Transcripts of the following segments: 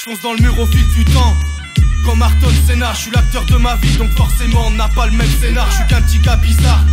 J'fonce dans le mur au fil du temps. Comme Ayrton Senna, je suis l'acteur de ma vie, donc forcément on n'a pas le même scénar. Je suis qu'un petit gars bizarre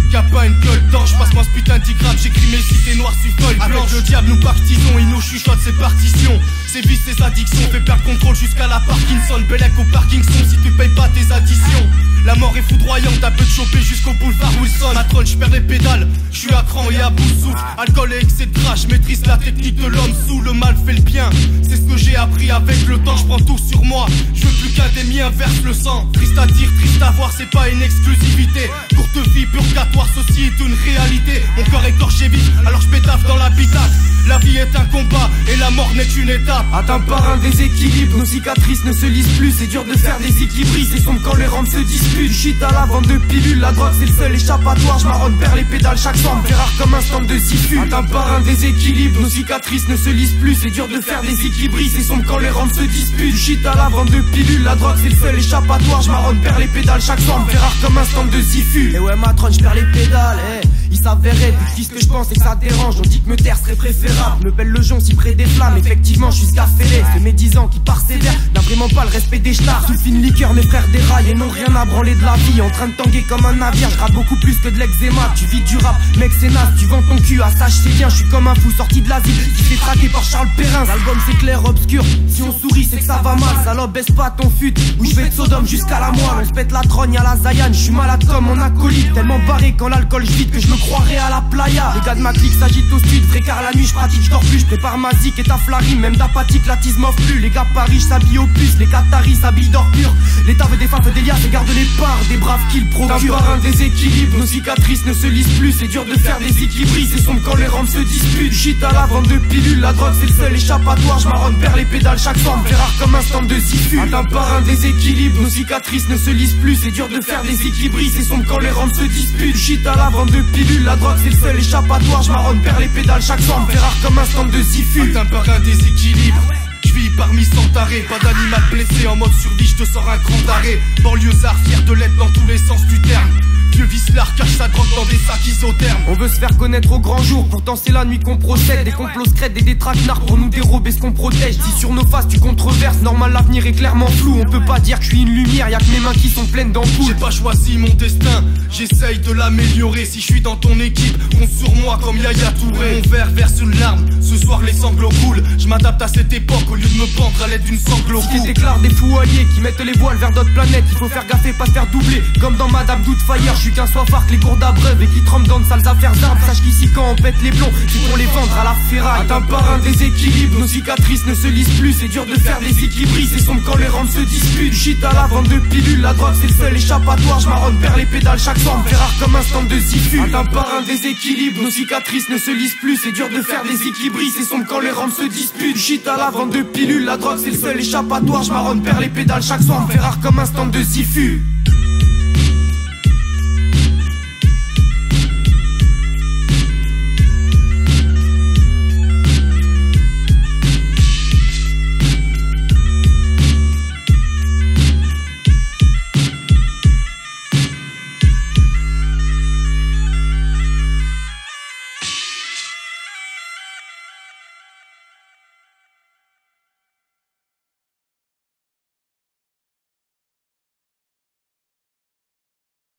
qui a pas une gueule d'ange. Passe-moi ce putain de digramme, j'écris mes cités noires sur feuille blanche. Avec le diable nous pactisons, il nous chuchote ses partitions. Ses vices, ses addictions, fait perdre contrôle jusqu'à la Parkinson. Bellec au Parkinson si tu payes pas tes additions. La mort est foudroyante, t'as peu de choper jusqu'au boulevard Wilson. Patron, j'perds les pédales, j'suis à cran et à bout de souffle. Alcool et excès de crash, maîtrise la technique de l'homme sous. Le mal fait le bien, c'est ce que j'ai appris avec le temps. J'prends tout sur moi, je veux plus qu'un des miens verse le sang. Triste à dire, triste à voir, c'est pas une exclusivité. Courte vie, purgatoire, ceci est une réalité. Mon corps écorché vif, alors j'pétaffe dans l'habitat. La vie est un combat et la mort n'est qu'une étape. Atteint par un déséquilibre, nos cicatrices ne se lisent plus. C'est dur de faire des équilibres, c'est sombre quand les rampes se disputent. Du shit à la vente de pilules, la drogue c'est le seul échappatoire. J'marronne, perds les pédales chaque soir, me fait rare comme un stand de sifu. Atteint par un déséquilibre, nos cicatrices ne se lisent plus. C'est dur de faire des équilibres, c'est sombre quand les rampes se disputent. Du shit à la vente de pilules, la drogue c'est le seul échappatoire. J'marronne, perds les pédales chaque soir, me fait rare comme un stand de sifu. Et ouais matron, j'perds les pédales, il s'avérait, puis ce que je pense c'est que ça dérange. On dit que me taire serait préférable. Me pèle le jonc si près des flammes. Effectivement, je suis scafélé. C'est mes 10 ans qui persévèrent. N'a vraiment pas le respect des stars. Sous fine liqueur, mes frères déraillent et n'ont rien à branler de la vie. En train de tanguer comme un navire. Je gratte beaucoup plus que de l'eczéma. Tu vis du rap, mec, c'est naze. Tu vends ton cul à ça, je sais bien. Je suis comme un fou sorti de l'asile qui s'est traqué par Charles Perrin. L'album c'est clair, obscur. Si on sourit, c'est que ça va mal. Salope, baisse pas ton fut. Où je vais de Sodome jusqu'à la moelle. On se pète la trogne à la Zayan. Je suis malade comme mon acolyte. Tellement barré quand l'alcool je vide que je me croirais à la playa. Les gars de ma clique s'agitent au sud, vrai car la nuit je pratique, je dors plus, je prépare ma zik et ta flarine, même d'apathique, la tise m'offre plus. Les gars Paris s'habillent au puce, les Qataris s'habillent d'or pur. L'État veut des femmes, veut des liasses et garde les parts des braves qu'ils procurent. Par un déséquilibre, nos cicatrices ne se lisent plus. C'est dur de faire des équilibres, c'est sombre quand les rampes se disputent. Shit à la vente de pilules, la drogue c'est le seul échappatoire. J'marronne, perds les pédales chaque soir, me fait rare comme un stand de sifu. Atteint par un déséquilibre, nos cicatrices ne se lisent plus. C'est dur de faire des équilibres, c'est sombre quand les rampes se disputent. Shit à la vente de pilules, la drogue c'est le seul échappatoire. J'marronne, perds les pédales chaque soir, me fait rare comme un stand de sifu. Atteint par un déséquilibre, j'vis parmi sans arrêt. Pas d'animal blessé, en mode survie, je te sors un cran d'arrêt. Banlieusard, fier de l'être dans tous les sens du terme. Vieux vicelard cache sa drogue dans des sacs isothermes. On veut se faire connaître au grand jour, pourtant c'est la nuit qu'on procède. Des complots secrets et des traquenards pour nous dérober ce qu'on protège. Si sur nos faces tu controverses, normal l'avenir est clairement flou. On peut pas dire que je suis une lumière, y'a que mes mains qui sont pleines d'ampoules. J'ai pas choisi mon destin, j'essaye de l'améliorer. Si je suis dans ton équipe, compte sur moi comme Yaya Touré. Mon verre verse une larme, ce soir les sanglots coulent. Je m'adapte à cette époque au lieu de me pendre à l'aide d'une sangle au cou. Si t'éclaires des fous alliés qui mettent les voiles vers d'autres planètes, il faut faire gaffe et pas se faire doubler. Comme dans Madame Doubtfire, je suis qu'un soifard que les cours d'abreuve et qui trempe dans de sales affaires d'arbres. Sache qu'ici quand on pète les plombs, c'est pour les vendre à la ferraille. Atteint par un déséquilibre, nos cicatrices ne se lisent plus. C'est dur de faire des équilibres, c'est sombre quand les rampes se disputent. Shit à la vente de pilules, la drogue c'est le seul échappatoire. J'marronne, perds les pédales chaque soir, me fait rare comme un stand de sifu. Atteint par un déséquilibre, nos cicatrices ne se lisent plus. C'est dur de faire des équilibres, c'est sombre quand les rampes se disputent. Shit à la vente de pilules, la drogue c'est le seul échappatoire. J'marronne, perds les pédales chaque soir, me fait rare comme un stand de sifu.